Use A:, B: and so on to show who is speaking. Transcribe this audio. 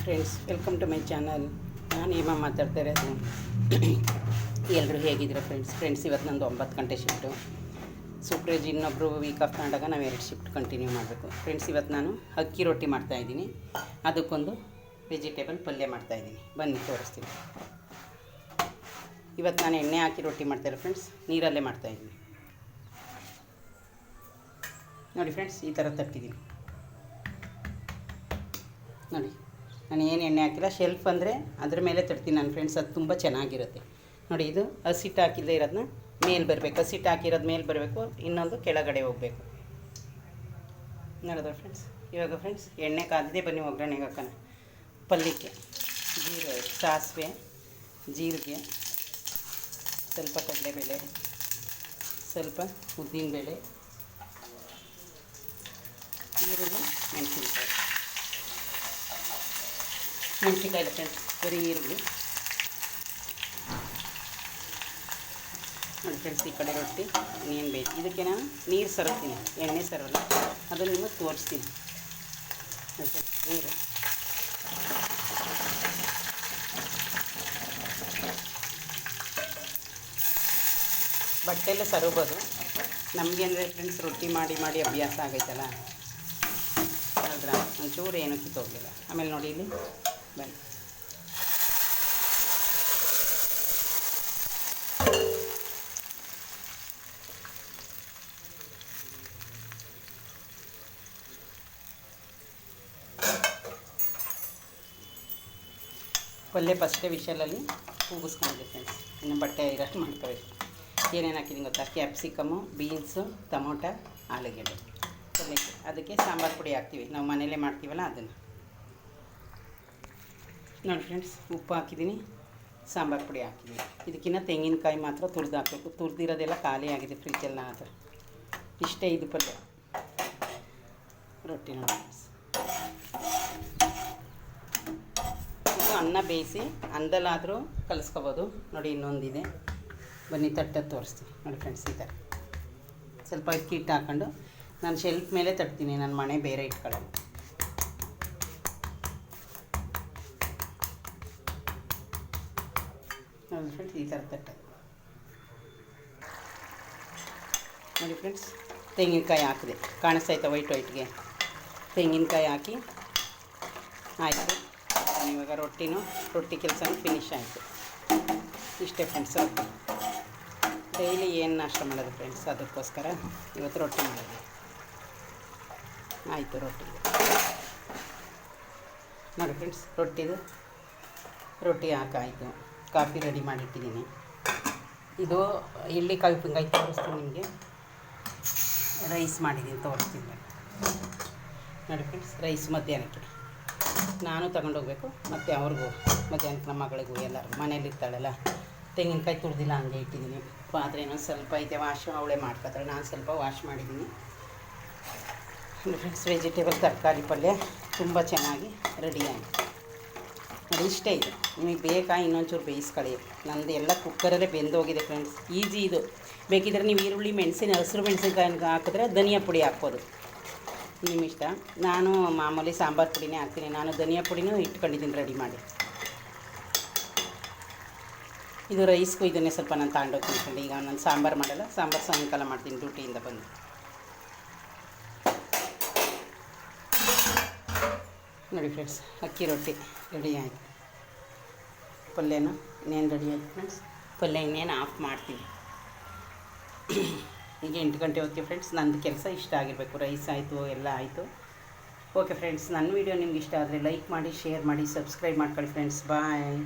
A: Friends, welcome to my channel. ನಾನು ಹೇಮ ಮಾತಾಡ್ತಾ ಇರೋದು. ಎಲ್ಲರೂ ಹೇಗಿದ್ದೀರಾ ಫ್ರೆಂಡ್ಸ್? ಇವತ್ತು ನಂದು 9 ಗಂಟೆ ಶಿಫ್ಟು. ಸೂಪ್ರೇಜ್ ಇನ್ನೊಬ್ಬರು ವೀಕ್ ಆಫ್ ತಗೊಂಡಾಗ ನಾವು 2 ಶಿಫ್ಟ್ ಕಂಟಿನ್ಯೂ ಮಾಡಬೇಕು. ಫ್ರೆಂಡ್ಸ್, ಇವತ್ತು ನಾನು ಅಕ್ಕಿ ರೊಟ್ಟಿ ಮಾಡ್ತಾಯಿದ್ದೀನಿ. ಅದಕ್ಕೊಂದು ವೆಜಿಟೇಬಲ್ ಪಲ್ಯ ಮಾಡ್ತಾಯಿದ್ದೀನಿ. ಬನ್ನಿ ತೋರಿಸ್ತೀನಿ. ಇವತ್ತು ನಾನು ಎಣ್ಣೆ ಹಾಕಿ ರೊಟ್ಟಿ ಮಾಡ್ತಾಯಿಲ್ಲ ಫ್ರೆಂಡ್ಸ್, ನೀರಲ್ಲೇ ಮಾಡ್ತಾಯಿದ್ದೀನಿ. ನೋಡಿ ಫ್ರೆಂಡ್ಸ್, ಈ ಥರ ತಟ್ಟಿದ್ದೀನಿ ನೋಡಿ. ನಾನು ಏನು ಎಣ್ಣೆ ಹಾಕಿಲ್ಲ, ಶೆಲ್ಫ್ ಅಂದರೆ ಅದ್ರ ಮೇಲೆ ತಡ್ತೀನಿ ನಾನು ಫ್ರೆಂಡ್ಸ್. ಅದು ತುಂಬ ಚೆನ್ನಾಗಿರುತ್ತೆ ನೋಡಿ. ಇದು ಹಸಿಟ್ಟು ಹಾಕಿಲ್ಲದೆ ಇರೋದನ್ನ ಮೇಲೆ ಬರಬೇಕು, ಹಸಿಟ್ಟು ಹಾಕಿರೋದು ಮೇಲೆ ಬರಬೇಕು, ಇನ್ನೊಂದು ಕೆಳಗಡೆ ಹೋಗಬೇಕು. ನೋಡಿದ್ರೆ ಫ್ರೆಂಡ್ಸ್, ಇವಾಗ ಫ್ರೆಂಡ್ಸ್ ಎಣ್ಣೆ ಕಾದಿದೆ. ಬನ್ನಿ ಒಗ್ಗರಣೆಗೆ ಹಾಕೋಣ. ಪಲ್ಯಕ್ಕೆ ಸಾಸಿವೆ, ಜೀರಿಗೆ, ಸ್ವಲ್ಪ ಕಡಲೆಬೇಳೆ, ಸ್ವಲ್ಪ ಉದ್ದಿನಬೇಳೆ, ಈರುಳ್ಳಿ, ಮೆಣಸಿನ್ಕಾಯಿ ಇಲ್ಲ ಫ್ರೆಂಡ್ಸ್, ಬರೀ ಈರುಳ್ಳಿ. ನೋಡಿ ಫ್ರೆಂಡ್ಸ್, ಈ ಕಡೆ ರೊಟ್ಟಿ ಇನ್ನೇನು ಬೇಕು. ಇದಕ್ಕೆ ನಾನು ನೀರು ಸರತೀನಿ, ಎಣ್ಣೆ ಸರಲ್ಲ. ಅದು ನಿಮಗೆ ತೋರಿಸ್ತೀನಿ. ನೀರು ಬಟ್ಟೆಲ್ಲೇ ಸರೋಬೋದು. ನಮಗೆ ಅಂದರೆ ಫ್ರೆಂಡ್ಸ್ ರೊಟ್ಟಿ ಮಾಡಿ ಮಾಡಿ ಅಭ್ಯಾಸ ಆಗೈತಲ್ಲ, ಅದ್ರ ಒಂಚೂರು ಏನೂ ಕಿತ್ತೋಗಲಿಲ್ಲ. ಆಮೇಲೆ ನೋಡಿ ಇಲ್ಲಿ ಬನ್ನಿ. ಪಲ್ಯ ಫಸ್ಟೇ ವಿಷಲಲ್ಲಿ ಕೂಗಿಸ್ಕೊಂಡಿದ್ದೆ ಫ್ರೆಂಡ್ಸ್. ಇನ್ನು ಬಟ್ಟೆ ಇರೋಷ್ಟು ಮಾಡ್ಕೋಬೇಕು. ಏನೇನು ಹಾಕಿದ್ದೀನಿ ಗೊತ್ತಾ? ಕ್ಯಾಪ್ಸಿಕಮ್ಮು, ಬೀನ್ಸು, ಟೊಮೊಟೊ, ಆಲೂಗೆಡ್ಡೆ ಪಲ್ಯಕ್ಕೆ. ಅದಕ್ಕೆ ಸಾಂಬಾರು ಪುಡಿ ಹಾಕ್ತೀವಿ, ನಾವು ಮನೇಲೇ ಮಾಡ್ತೀವಲ್ಲ ಅದನ್ನು. ನೋಡಿ ಫ್ರೆಂಡ್ಸ್, ಉಪ್ಪು ಹಾಕಿದ್ದೀನಿ, ಸಾಂಬಾರು ಪುಡಿ ಹಾಕಿದ್ದೀನಿ. ಇದಕ್ಕಿಂತ ತೆಂಗಿನಕಾಯಿ ಮಾತ್ರ ತುರಿದು ಹಾಕಬೇಕು. ತುರಿದಿರೋದೆಲ್ಲ ಖಾಲಿ ಆಗಿದೆ ಫ್ರಿಜ್ಜಲ್ಲಿ ನನ್ನ ಹತ್ರ. ಇಷ್ಟೇ ಇದು ಪಲ್ಯ ರೊಟ್ಟಿ. ನೋಡಿ ಫ್ರೆಂಡ್ಸ್, ಇದು ಅನ್ನ ಬೇಯಿಸಿ ಅನ್ನದಲ್ಲಾದರೂ ಕಲಿಸ್ಕೋಬೋದು. ನೋಡಿ ಇನ್ನೊಂದಿದೆ, ಬನ್ನಿ ತಟ್ಟದ್ದು ತೋರಿಸ್ತೀನಿ. ನೋಡಿ ಫ್ರೆಂಡ್ಸ್, ಈ ಥರ ಸ್ವಲ್ಪ ಅಕ್ಕಿ ಹಿಟ್ಟು ಹಾಕ್ಕೊಂಡು ನಾನು ಶೆಲ್ಫ್ ಮೇಲೆ ತಟ್ತೀನಿ. ನನ್ನ ಮನೆ ಬೇರೆ ಇಟ್ಕೊಳ್ಳೋದು. ನೋಡಿ ಫ್ರೆಂಡ್ಸ್, ಈ ಥರ ತಟ್ಟದು. ನೋಡಿ ಫ್ರೆಂಡ್ಸ್, ತೆಂಗಿನಕಾಯಿ ಹಾಕಿದೆ, ಕಾಣಿಸ್ತಾಯ್ತಾ ವೈಟ್ಗೆ. ತೆಂಗಿನಕಾಯಿ ಹಾಕಿ ಆಯಿತು. ಇವಾಗ ರೊಟ್ಟಿ ಕೆಲಸನೂ ಫಿನಿಶ್ ಆಯಿತು. ಇಷ್ಟೇ ಫ್ರೆಂಡ್ಸ್. ರೊಟ್ಟಿ ಡೈಲಿ ಏನು ನಾಷ್ಟ ಮಾಡೋದು ಫ್ರೆಂಡ್ಸ್, ಅದಕ್ಕೋಸ್ಕರ ಇವತ್ತು ರೊಟ್ಟಿ ಮಾಡೋದು. ಆಯಿತು ರೊಟ್ಟಿ. ನೋಡಿ ಫ್ರೆಂಡ್ಸ್, ರೊಟ್ಟಿ ಹಾಕಾಯಿತು. Coffee ready ಮಾಡಿಟ್ಟಿದ್ದೀನಿ. ಇದು ಎಳ್ಳಿಕಾಯಿ ಉಪ್ಪಿನಕಾಯಿ ತೋರಿಸ್ತೀನಿ ನಿಮಗೆ. ರೈಸ್ ಮಾಡಿದ್ದೀನಿ, ತೋರಿಸ್ತೀನಿ. ನೋಡಿ ಫ್ರೆಂಡ್ಸ್, ರೈಸ್ ಮಧ್ಯಾಹ್ನಕ್ಕೆ ನಾನು ತಗೊಂಡೋಗ್ಬೇಕು, ಮತ್ತು ಅವ್ರಿಗೂ ಮಧ್ಯಾಹ್ನಕ್ಕೆ ನಮ್ಮ ಮಗಳಿಗೂ ಎಲ್ಲರೂ ಮನೇಲಿರ್ತಾಳಲ್ಲ. ತೆಂಗಿನಕಾಯಿ ತುರಿದಿಲ್ಲ, ಹಂಗೆ ಇಟ್ಟಿದ್ದೀನಿ. ಪಾತ್ರೆನೂ ಸ್ವಲ್ಪ ಐತೆ, ಅವಳೇ ಮಾಡ್ಕೊತಾಳೆ. ನಾನು ಸ್ವಲ್ಪ ವಾಶ್ ಮಾಡಿದ್ದೀನಿ. ಫ್ರೆಂಡ್ಸ್, ವೆಜಿಟೇಬಲ್ ತರಕಾರಿ ಪಲ್ಯ ತುಂಬ ಚೆನ್ನಾಗಿ ರೆಡಿಯಾಗಿದೆ. ನೋಡಿ ಇಷ್ಟೇ ಇದೆ. ನಿಮಗೆ ಬೇಕಾ ಇನ್ನೊಂಚೂರು ಬೇಯಿಸ್ಕೊಳ್ಳಿ. ನಂದು ಎಲ್ಲ ಕುಕ್ಕರಲ್ಲೇ ಬೆಂದೋಗಿದೆ ಫ್ರೆಂಡ್ಸ್. ಈಸಿ ಇದು. ಬೇಕಿದ್ರೆ ನೀವು ಈರುಳ್ಳಿ, ಹಸಿರು ಮೆಣಸಿನ್ಕಾಯಿ ಹಾಕಿದ್ರೆ ಧನಿಯಾ ಪುಡಿ ಹಾಕ್ಬೋದು, ನಿಮ್ಮ ಇಷ್ಟ. ನಾನು ಮಾಮೂಲಿ ಸಾಂಬಾರು ಪುಡಿನೇ ಹಾಕ್ತೀನಿ. ನಾನು ಧನಿಯಾ ಪುಡಿನೂ ಇಟ್ಕೊಂಡಿದ್ದೀನಿ ರೆಡಿ ಮಾಡಿ. ಇದು ರೈಸ್ಗೂ ಇದನ್ನೇ ಸ್ವಲ್ಪ ನಾನು ತಗೊಂಡೋಗ್ತೀನಿ ಫ್ರೆಂಡ್. ಈಗ ನಾನು ಸಾಂಬಾರು ಮಾಡಲ್ಲ, ಸಾಂಬಾರು ಸಾಯಂಕಾಲ ಮಾಡ್ತೀನಿ ಡ್ಯೂಟಿಯಿಂದ ಬಂದು. ನೋಡಿ ಫ್ರೆಂಡ್ಸ್, ಅಕ್ಕಿ ರೊಟ್ಟಿ ರೆಡಿ ಆಯಿತು. ಪಲ್ಯನೂ ಇನ್ನೇನು ರೆಡಿ ಆಯಿತು ಫ್ರೆಂಡ್ಸ್. ಪಲ್ಯ ಇನ್ನೇನು ಆಫ್ ಮಾಡ್ತೀನಿ. ಈಗ 8 ಗಂಟೆ ಹೊತ್ತಿಗೆ ಫ್ರೆಂಡ್ಸ್. ನಂದು ಕೆಲಸ ಇಷ್ಟ ಆಗಿರಬೇಕು. ರೈಸ್ ಆಯಿತು, ಎಲ್ಲ ಆಯಿತು. ಓಕೆ ಫ್ರೆಂಡ್ಸ್, ನನ್ನ ವೀಡಿಯೋ ನಿಮ್ಗೆ ಇಷ್ಟ ಆದರೆ ಲೈಕ್ ಮಾಡಿ, ಶೇರ್ ಮಾಡಿ, ಸಬ್ಸ್ಕ್ರೈಬ್ ಮಾಡ್ಕೊಳ್ಳಿ ಫ್ರೆಂಡ್ಸ್. ಬಾಯ್.